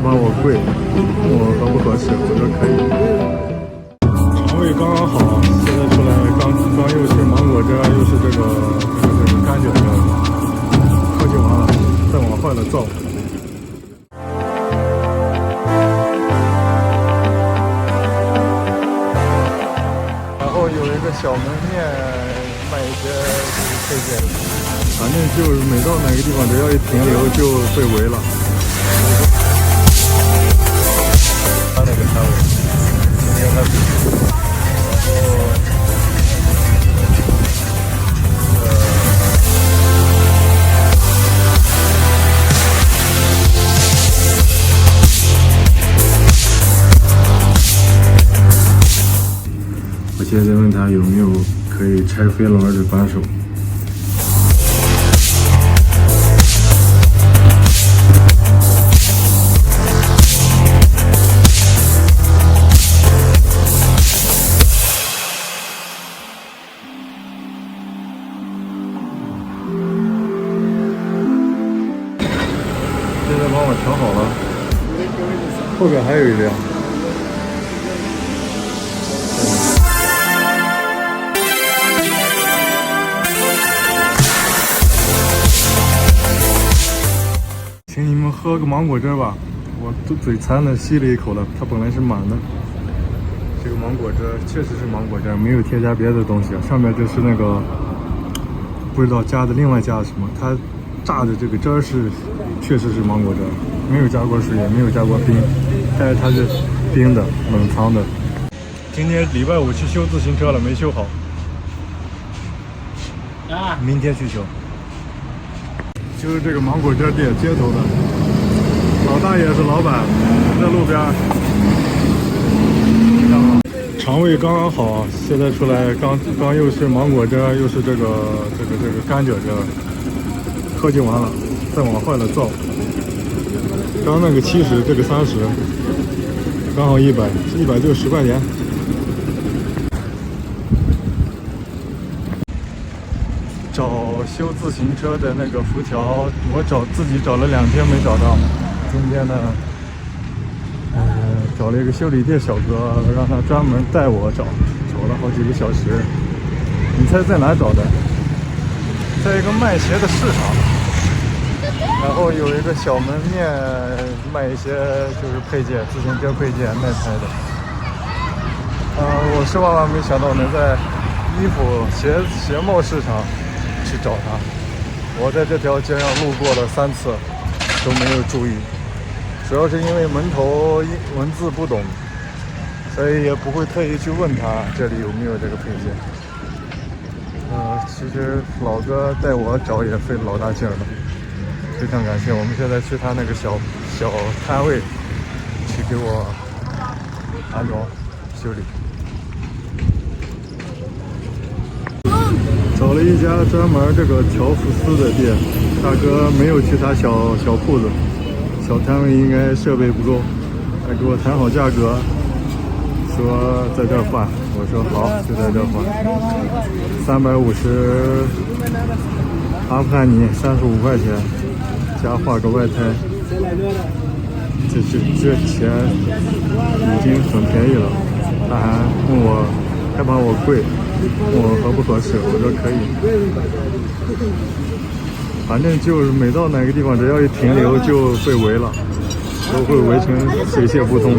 怕我贵，问我合不合适，我说可以。肠胃刚刚好，现在出来刚又吃芒果汁，又是这个甘蔗汁，喝酒完了，再往坏了造。然后有一个小门面卖一些配件，反正就是每到哪个地方，只要一停留就被围了。他那个摊位，今天他我现在问他有没有可以拆飞轮的扳手。现在帮我调好了，后边还有一辆。请你们喝个芒果汁吧，我都嘴馋的吸了一口了，它本来是满的。这个芒果汁确实是芒果汁，没有添加别的东西，上面就是那个不知道另外加的什么，它榨的这个汁儿确实是芒果汁，没有加过水，也没有加过冰，但是它是冰的，冷藏的。今天礼拜五去修自行车了，没修好，明天去修。就是这个芒果汁店街头的，老大爷是老板，在路边。肠胃刚刚好，现在出来刚又是芒果汁，又是这个甘蔗汁，喝酒完了，再往坏了造。刚那个70，这个30，刚好100就10块钱。找修自行车的那个辐条，我自己找了2天没找到。今天呢，找了一个修理店小哥，让他专门带我找了好几个小时。你猜在哪找的？在一个卖鞋的市场，然后有一个小门面卖一些就是配件，自行车配件卖拍的。我是万万没想到能在衣服鞋帽市场去找他。我在这条街上路过了3次都没有注意，主要是因为门头文字不懂，所以也不会特意去问他这里有没有这个配件。其实老哥带我找也费老大劲了，非常感谢。我们现在去他那个小摊位去给我安装修理。找了一家专门这个调福斯的店，大哥没有去他小铺子，小摊位应该设备不够，还给我谈好价格，说在这儿换，我说好，就在这儿换，350阿富汗尼35块钱，加画个外胎，这钱已经很便宜了。他还问我害怕我贵，问我合不合适，我说可以。反正就是每到哪个地方，只要一停留就被围了，都会围成水泄不通。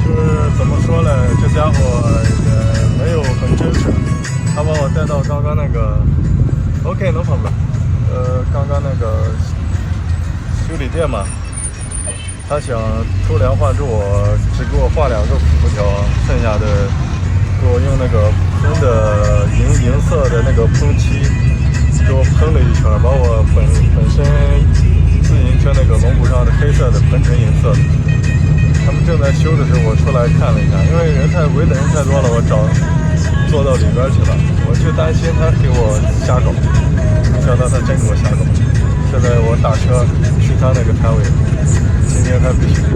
就是怎么说呢，这家伙也没有很真实，他把我带到刚刚那个 OK no problem， 刚刚那个修理店嘛。他想出梁换柱，只给我画2个辐条，剩下的给我用那个喷的银色的那个喷漆给我喷了一圈，把我本身自行车那个龙骨上的黑色的喷成银色的。他们正在修的时候，我出来看了一下，因为围的人太多了，我坐到里边去了，我就担心他给我瞎搞，没想到他真给我瞎搞。现在我打车去他那个摊位。今天他必须得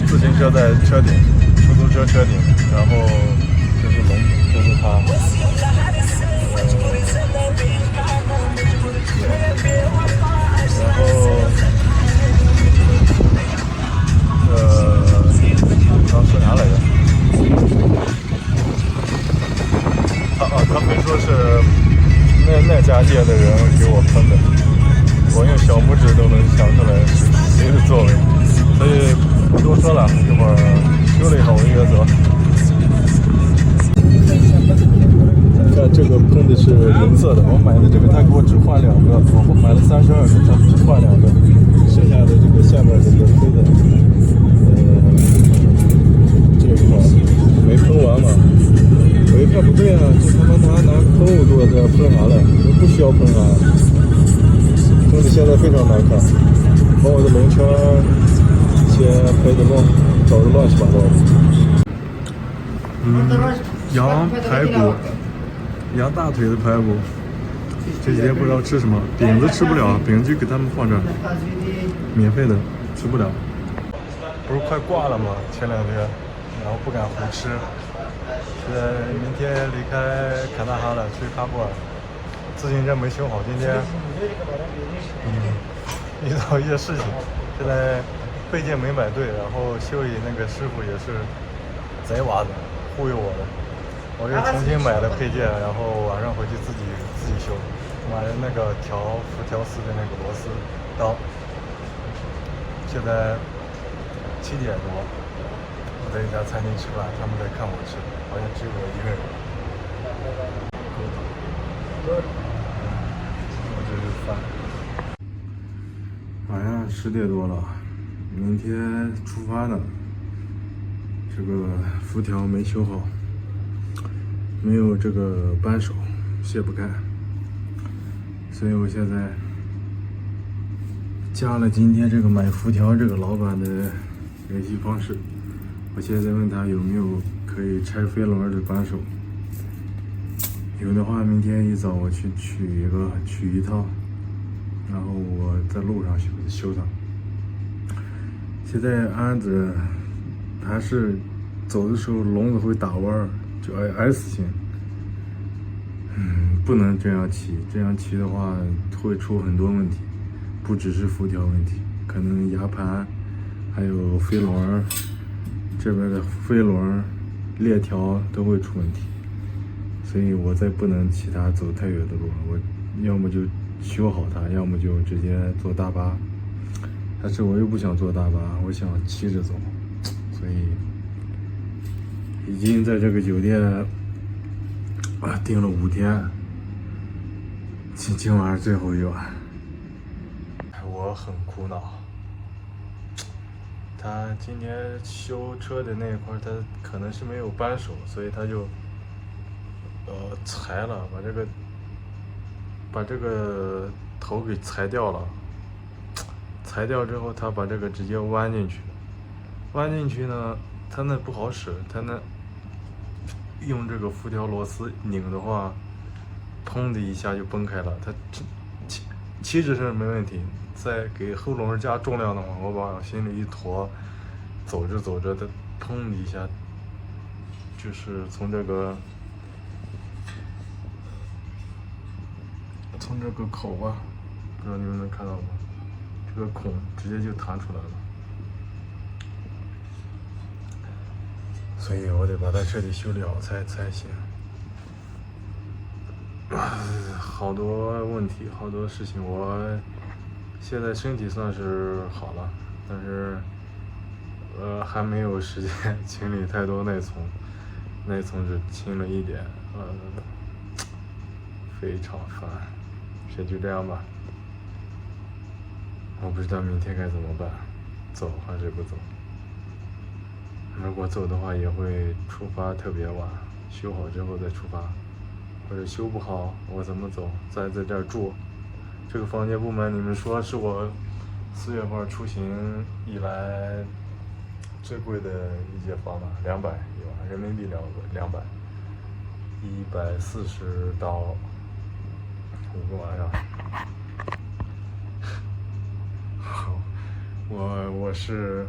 自行车在车顶，出租车车顶，然后啊。然后刚说啥来着？他非说是那家店的人给我喷的，我用小拇指都能想出来是谁的座位，所以不多说了，一会儿修了以后我应该走。看这个喷的是银色的，我买的这个他给我只换2个，我买了32个，他只换2个，剩下的这个下面这个黑的，这一块没喷完嘛。我一看不对啊，这他妈拿喷雾做的，喷啥了？不需要喷啥，喷的现在非常难看，把我的龙圈先拍的乱，找的乱七八糟的。羊排骨，羊大腿的排骨，这几天不知道吃什么，饼子吃不了，饼就给他们放这儿，免费的，吃不了。不是快挂了吗？前2天，然后不敢胡吃。现在明天离开坎大哈了，去喀布尔。自行车没修好，今天遇到一些事情，现在配件没买对，然后修理那个师傅也是贼娃子，忽悠我的。我又重新买了配件，然后晚上回去自己修，买了那个辐条丝的那个螺丝刀。现在7点多，我在一家餐厅吃饭，他们在看我吃，好像只有我一个人。我这是饭。晚上10点多了，明天出发呢。这个辐条没修好，没有这个扳手，卸不开，所以我现在加了今天这个买辐条这个老板的联系方式。我现在问他有没有可以拆飞轮的扳手，有的话明天一早我去取一套，然后我在路上修它。现在鞍子还是走的时候笼子会打弯，就 S 型，不能这样骑，这样骑的话会出很多问题，不只是辐条问题，可能牙盘还有飞轮这边的飞轮链条都会出问题，所以我再不能骑它走太远的路，我要么就修好它，要么就直接坐大巴，但是我又不想坐大巴，我想骑着走，所以已经在这个酒店订了5天，今晚上最后一晚。我很苦恼，他今天修车的那一块，他可能是没有扳手，所以他就裁了，把这个头给裁掉了。裁掉之后，他把这个直接弯进去，弯进去呢，他那不好使，他那用这个辐条螺丝拧的话，砰的一下就崩开了。它气质是没问题，再给后轮加重量的话，我往心里一驮，走着走着，它砰的一下，就是从这个口啊，不知道你们能看到吗？这个孔直接就弹出来了。所以我得把它彻底修理好才行。好多问题，好多事情。我现在身体算是好了，但是还没有时间清理太多内存，内存只清了一点，非常烦。先就这样吧，我不知道明天该怎么办，走还是不走。如果走的话，也会出发特别晚，修好之后再出发，或者修不好，我怎么走？在这儿住，这个房间不瞒你们说，是我4月份出行以来最贵的一间房了，200一晚，人民币200，140到5个晚上。我是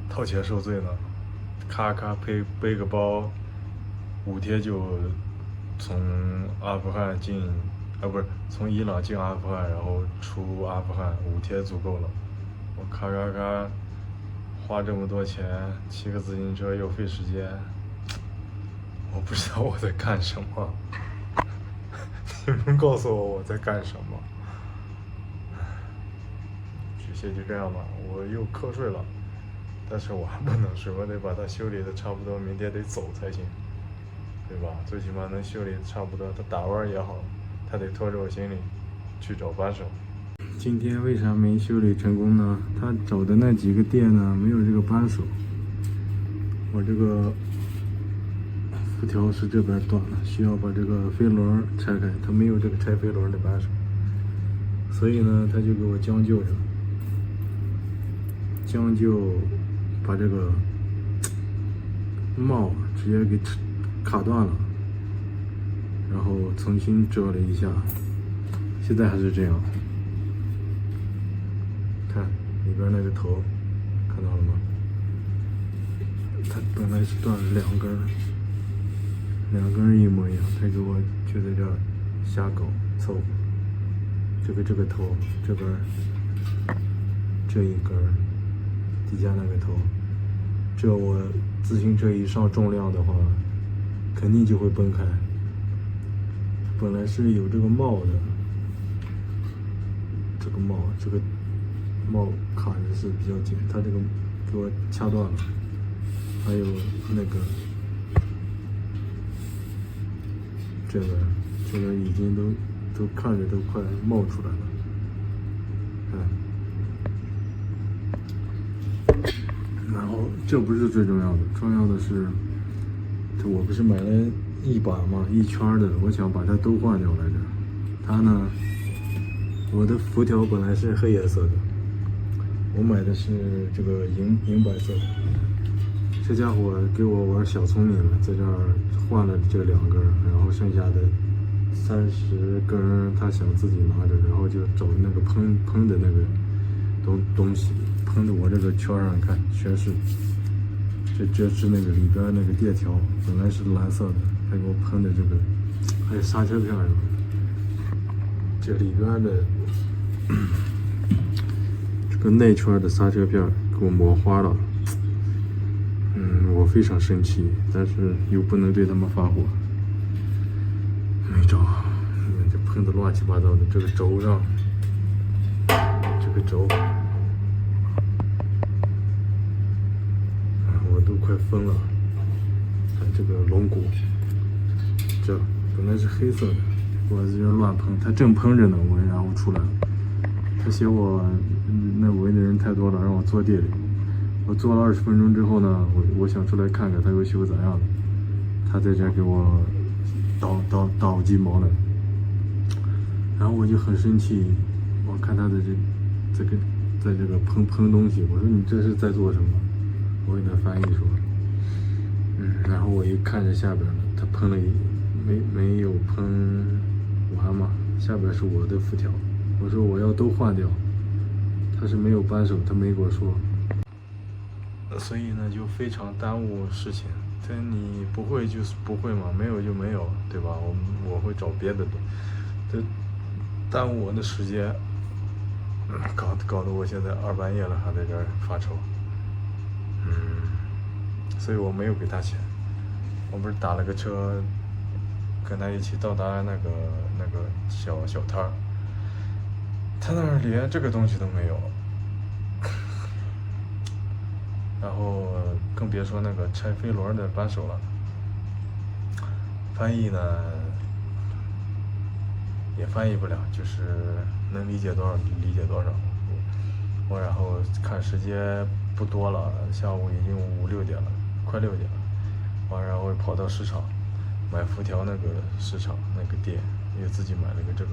掏钱受罪呢，咔咔背个包5天就从阿富汗进，不是从伊朗进阿富汗，然后出阿富汗5天足够了。我咔，花这么多钱，骑个自行车又费时间，我不知道我在干什么。你们告诉我在干什么？这些就这样吧，我又瞌睡了，但是我还不能睡，我得把它修理的差不多，明天得走才行，对吧？最起码能修理的差不多，它打弯也好，他得拖着我行李去找扳手。今天为啥没修理成功呢？他找的那几个店呢，没有这个扳手。我这个辐条是这边断了，需要把这个飞轮拆开，他没有这个拆飞轮的扳手，所以呢，他就给我将就着，把这个帽直接给卡断了，然后重新折了一下，现在还是这样。看里边那个头，看到了吗？它本来是断了2根，一模一样，他给我就在这儿瞎搞凑合。这个头这边这一根，底下那个头，这我自行车一上重量的话，肯定就会崩开。本来是有这个帽的，这个帽卡的是比较紧，他这个给我掐断了。还有那个这个已经都看着都快冒出来了，然后这不是最重要的，重要的是，我不是买了一把吗？1圈的，我想把它都换掉来着。它呢，我的辐条本来是黑颜色的，我买的是这个银白色的。这家伙给我玩小聪明了，在这儿换了这2根，然后剩下的30根他想自己拿着，然后就找那个喷的那个东西，喷的我这个圈上看全是，这是那个里边那个垫条，本来是蓝色的，他给我喷的这个，还有刹车片上，这里边的这个内圈的刹车片给我磨花了。我非常生气，但是又不能对他们发火，没招。这喷的乱七八糟的，这个轴上，这个轴，我都快疯了。看这个龙骨，这本来是黑色的，我在这乱喷，它正喷着呢，然后出来了。他嫌我那围的人太多了，让我坐店里。我坐了20分钟之后呢，我想出来看看他给我修咋样的，他在这给我倒鸡毛了，然后我就很生气，我看他的在这个喷东西，我说你这是在做什么？我给他翻译说，然后我一看着下边呢，他喷了没有喷完嘛，下边是我的辐条，我说我要都换掉，他是没有扳手，他没给我说。所以呢，就非常耽误事情。但你不会就是不会嘛，没有就没有，对吧？我会找别的的，这耽误我的时间，搞得我现在2半夜了还在这儿发愁。所以我没有给他钱，我不是打了个车，跟他一起到达那个小摊儿，他那儿连这个东西都没有。然后更别说那个拆飞轮的扳手了，翻译呢也翻译不了，就是能理解多少理解多少。我然后看时间不多了，下午已经5、6点了，快6点了。完然后跑到市场买辐条，那个市场那个店又自己买了个这个，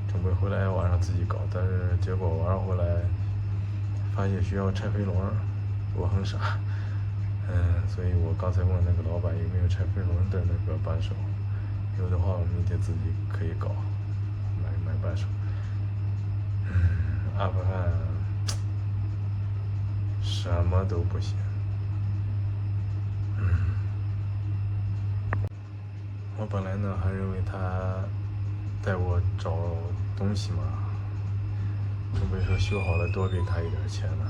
准备回来晚上自己搞，但是结果晚上回来发现需要拆飞轮。我很傻，所以我刚才问那个老板有没有拆飞轮的那个扳手，有的话我明天自己可以搞，买扳手。阿富汗什么都不行。我本来呢还认为他带我找东西嘛，准备说修好了多给他一点钱呢，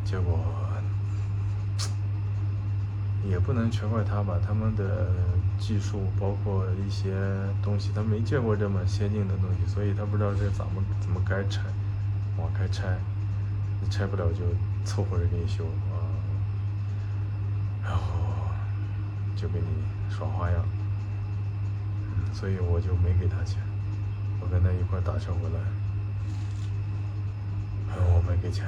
结果也不能全怪他吧，他们的技术包括一些东西，他没见过这么先进的东西，所以他不知道这怎么该拆，往开拆，你拆不了就凑合着给你修啊，然后就给你耍花样，所以我就没给他钱，我跟他一块打车回来，我没给钱。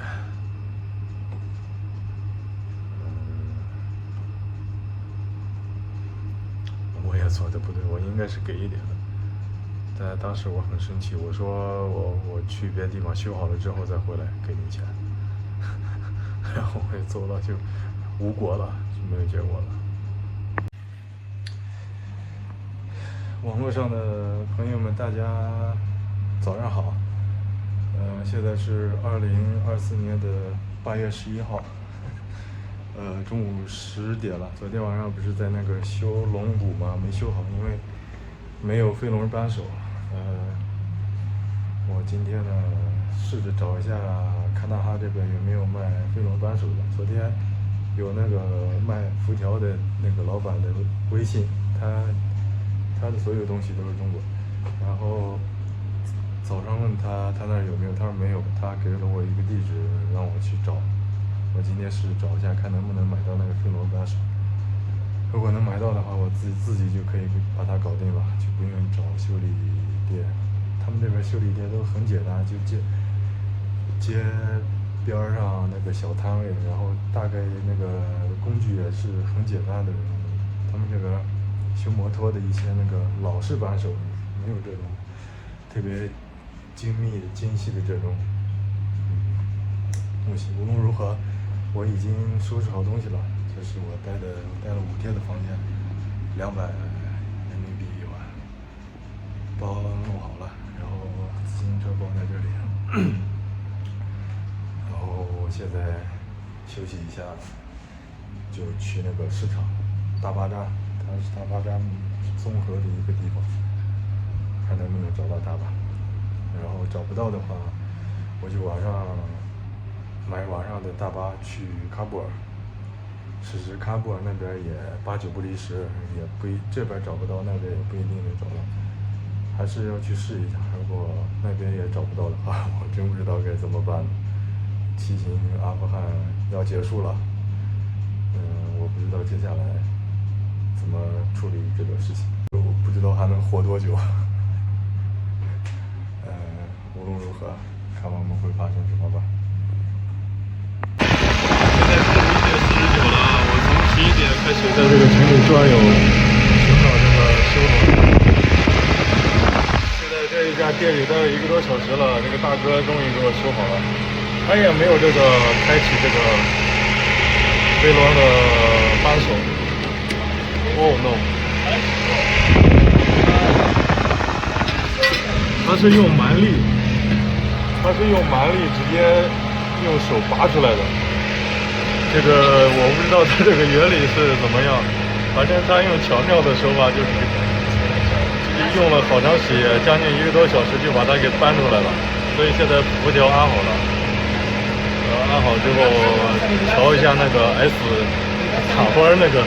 我也做的不对，我应该是给一点的，但当时我很生气，我说我去别的地方修好了之后再回来给你钱，然后我也走了，就无果了，就没有结果了。网络上的朋友们，大家早上好，现在是2024年的8月11号。中午10点了。昨天晚上不是在那个修龙骨吗？没修好，因为没有飞龙扳手。我今天呢试着找一下卡纳哈这边有没有卖飞龙扳手的。昨天有那个卖辐条的那个老板的微信，他的所有东西都是中国。然后早上问他那儿有没有，他说没有，他给了我一个地址让我去找。我今天是找一下看能不能买到那个飞龙扳手，如果能买到的话，我自己就可以把它搞定了，就不用找修理店。他们那边修理店都很简单，就街边上那个小摊位，然后大概那个工具也是很简单的。他们这个修摩托的一些那个老式扳手没有这种特别精密的精细的这种东西。无论如何，我已经收拾好东西了，这是我待了5天的房间，200人民币一晚，包弄好了，然后自行车放在这里，然后我现在休息一下，就去那个市场大巴扎，它是大巴扎综合的一个地方，看能不能找到它吧。然后找不到的话，我就买晚上的大巴去喀布尔。其实喀布尔那边也8九不离10，也不这边找不到，那边也不一定能找到，还是要去试一下。如果那边也找不到的话，我真不知道该怎么办。骑行阿富汗要结束了，我不知道接下来怎么处理这个事情，我不知道还能活多久。无论如何，看我们会发生什么吧。11点开始在这个城里转悠，寻找这个修罗。就在这一家店里待了1个多小时了，这个大哥终于给我修好了，他也没有这个开启这个飞龙的扳手。Oh no！ 他是用蛮力直接用手拔出来的。这个我不知道它这个原理是怎么样，反正他用巧妙的手法，就是用了好长时间，将近1个多小时就把它给搬出来了。所以现在辐条安好了，安好之后调一下那个 S 塔弯那个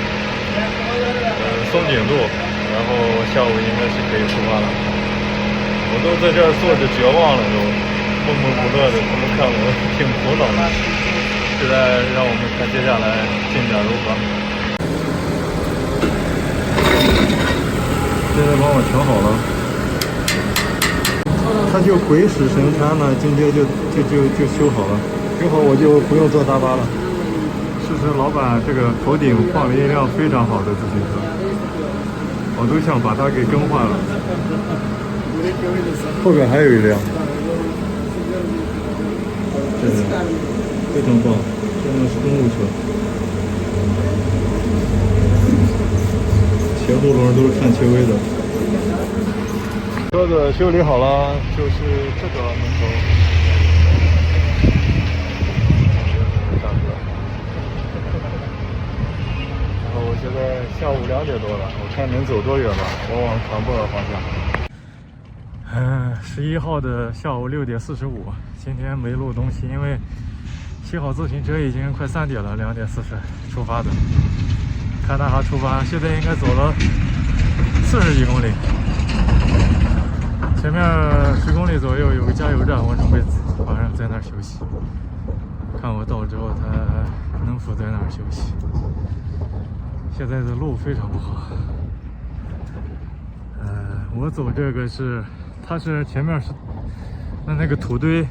松紧度，然后下午应该是可以出发了。我都在这儿坐着绝望了，都闷闷不乐的，他们看我挺苦恼的。现在让我们看接下来进展如何。现在帮我调好了，他就鬼使神差呢，今天就修好了，修好我就不用坐大巴了。事实老板这个头顶放了一辆非常好的自行车，我都想把它给更换了。后边还有一辆，这个非常棒，这辆是公路车，前后轮都是看轻微的。车子修理好了，就是这个门头。大哥，然后现在下午2点多了，我看能走多远吧，我往庞布尔方向。11号的下午6点45，今天没录东西，因为骑好自行车已经快3点了，2点40出发的，喀纳哈出发，现在应该走了40几公里，前面10公里左右有个加油站，我准备晚上在那儿休息，看我到之后他能否在那儿休息。现在的路非常不好，我走这个是，它是前面是那个土堆，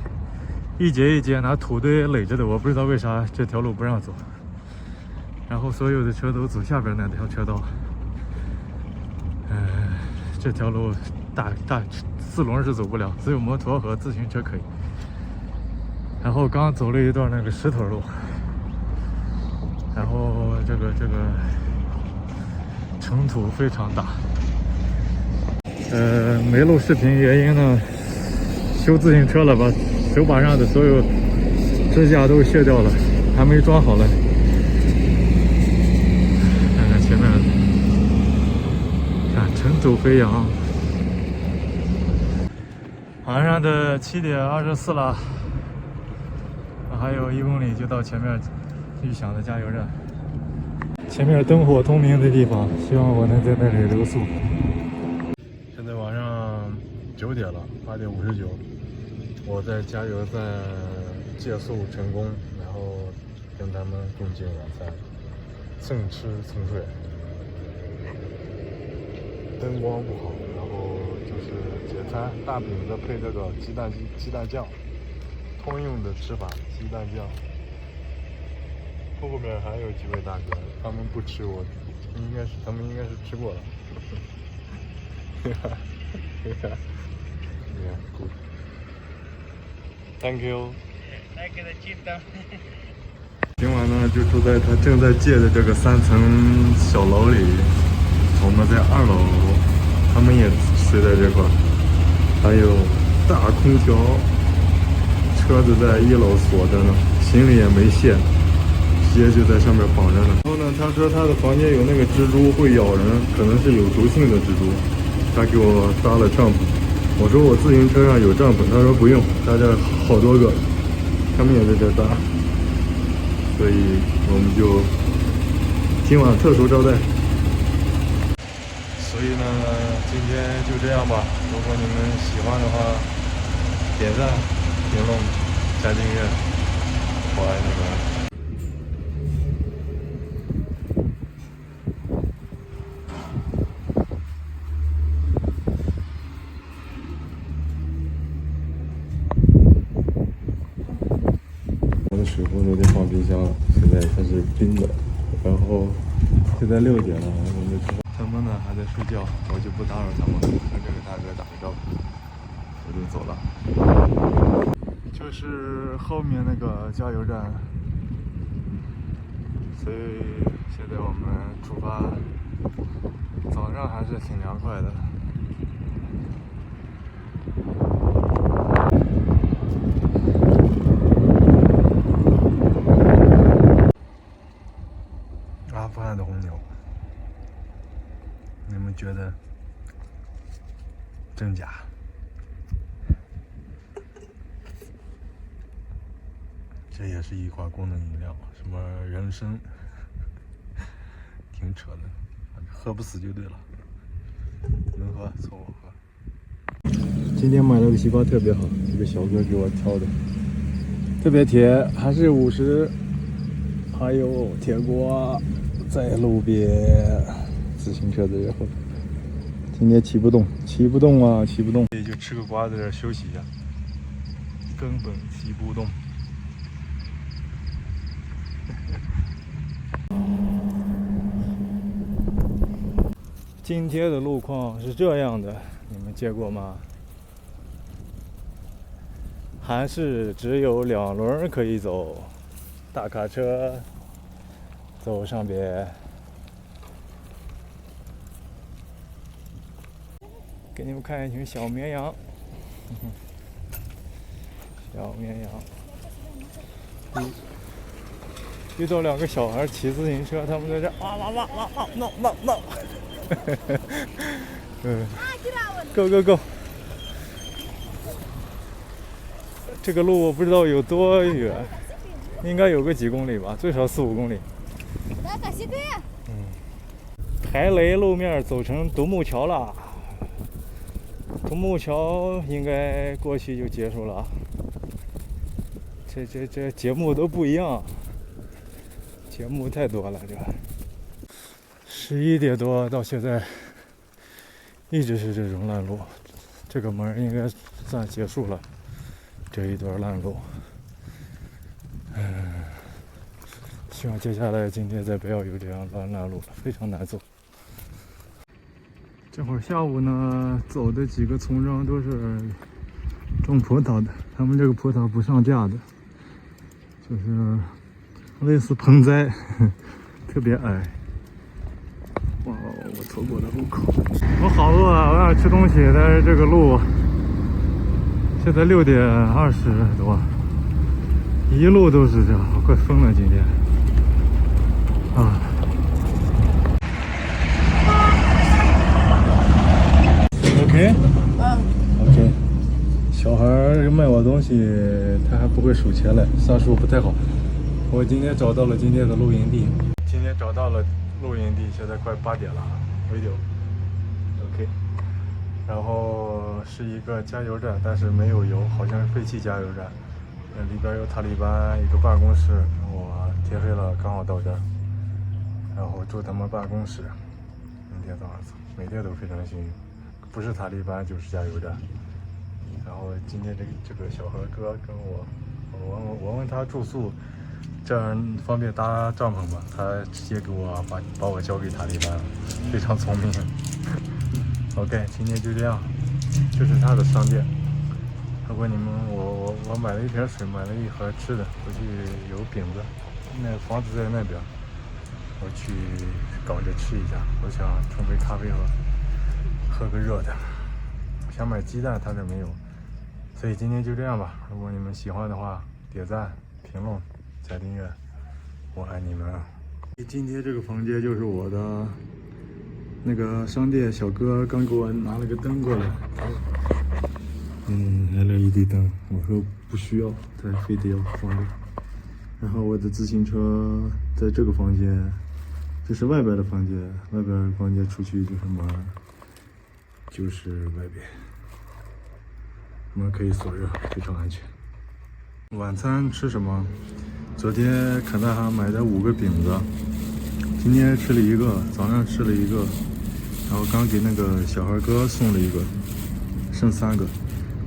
一节一节拿土堆垒着的，我不知道为啥这条路不让走，然后所有的车都走下边那条车道。这条路大4轮是走不了，只有摩托和自行车可以。然后刚走了一段那个石头路，然后这个尘土非常大。没录视频原因呢，修自行车了，把手把上的所有支架都卸掉了，还没装好了。看看前面，看尘土飞扬。晚上的7点24了，还有1公里就到前面预想的加油站。前面灯火通明的地方，希望我能在那里留宿。现在晚上9点了，8点59，我在加油站借宿成功，然后跟他们共进晚餐，蹭吃蹭睡。灯光不好，然后就是简餐大饼子配这个鸡蛋酱，通用的吃法，鸡蛋酱。后面还有几位大哥，他们不吃，他们应该是吃过了。Yeah, good. Thank you. 来给他记账。今晚呢就住在他正在建的这个3层小楼里，我们在2楼，他们也睡在这块，还有大空调，车子在1楼锁着呢，行李也没卸。鞋就在上面绑着呢。然后呢，他说他的房间有那个蜘蛛会咬人，可能是有毒性的蜘蛛。他给我搭了帐篷，我说我自行车上有帐篷，他说不用，大家好多个，他们也在这搭，所以我们就今晚特殊招待。所以呢，今天就这样吧。如果你们喜欢的话，点赞、评论、加订阅，我爱你们。水壶都得放冰箱了，现在它是冰的。然后现在6点了，我们他们呢还在睡觉，我就不打扰他们，跟这个大哥打个招呼，我就走了。这是后面那个加油站，所以现在我们出发。早上还是挺凉快的。阿富汗的红牛，你们觉得真假？这也是一款功能饮料，什么人参，挺扯的，喝不死就对了，能喝凑合喝。今天买了个西瓜特别好，这个小哥给我挑的，特别甜，还是50，还有铁锅。在路边，自行车在这后面。今天骑不动啊，骑不动。也就吃个瓜在这休息一下，根本骑不动。今天的路况是这样的，你们见过吗？还是只有2轮可以走，大卡车。走上边，给你们看一群小绵羊，小绵羊，遇到2个小孩骑自行车，他们在这哇哇哇哇哇闹闹闹。Go go go！ 这个路我不知道有多远，应该有个几公里吧，最少4-5公里。台雷路面走成独木桥了，独木桥应该过去就结束了。这节目都不一样，节目太多了。这11点多到现在一直是这种烂路，这个门应该算结束了这一段烂路。希望接下来今天再不要有这样烂路了，非常难走。这会儿下午呢，走的几个村庄都是种葡萄的，他们这个葡萄不上架的，就是类似盆栽，特别矮。哇，我错过了路口，我好饿啊！我想吃东西，但是这个路现在6点20多，一路都是这样，我快疯了今天啊！ OK， 小孩卖我东西，他还不会数钱嘞，算数不太好。我今天找到了今天的露营地，现在快8点了，OK。然后是一个加油站，但是没有油，好像是废弃加油站。里边有塔利班一个办公室，我天黑了刚好到这儿，然后住他们办公室。明天早上走，每天都非常幸运。 不是塔利班就是加油站，然后今天这个小何哥跟我问他住宿，这样方便搭帐篷吗？他直接给我把我交给塔利班了，非常聪明。OK， 今天就这样，这是他的商店。如果你们我买了一瓶水，买了一盒吃的，回去有饼子，那房子在那边，我去搞着吃一下。我想冲杯咖啡喝个热的，想买鸡蛋，他这没有，所以今天就这样吧。如果你们喜欢的话，点赞、评论、加订阅，我爱你们。今天这个房间就是我的那个商店，小哥刚给我拿了个灯过来，LED 灯，我说不需要，他非得要放这。然后我的自行车在这个房间，这是外边的房间，外边房间出去就是门。 就是外边，门可以锁热，非常安全。晚餐吃什么？昨天肯大哈买的5个饼子，今天吃了1个，早上吃了1个，然后刚给那个小孩哥送了1个，剩3个。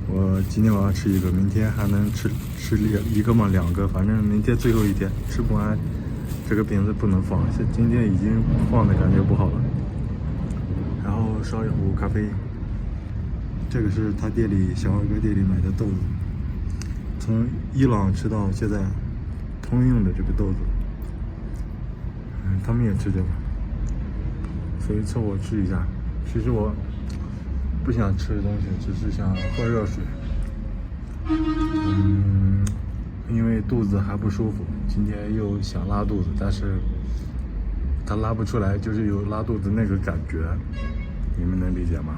我今天晚上吃1个，明天还能吃1个吗？2个，反正明天最后一天吃不完，这个饼子不能放，今天已经放的感觉不好了。 然后烧一壶咖啡，这个是他店里小二哥店里买的豆子，从伊朗吃到现在，通用的这个豆子，他们也吃这个，所以凑合吃一下。其实我不想吃东西，只是想喝热水。因为肚子还不舒服，今天又想拉肚子，但是它拉不出来，就是有拉肚子那个感觉。 你们能理解吗？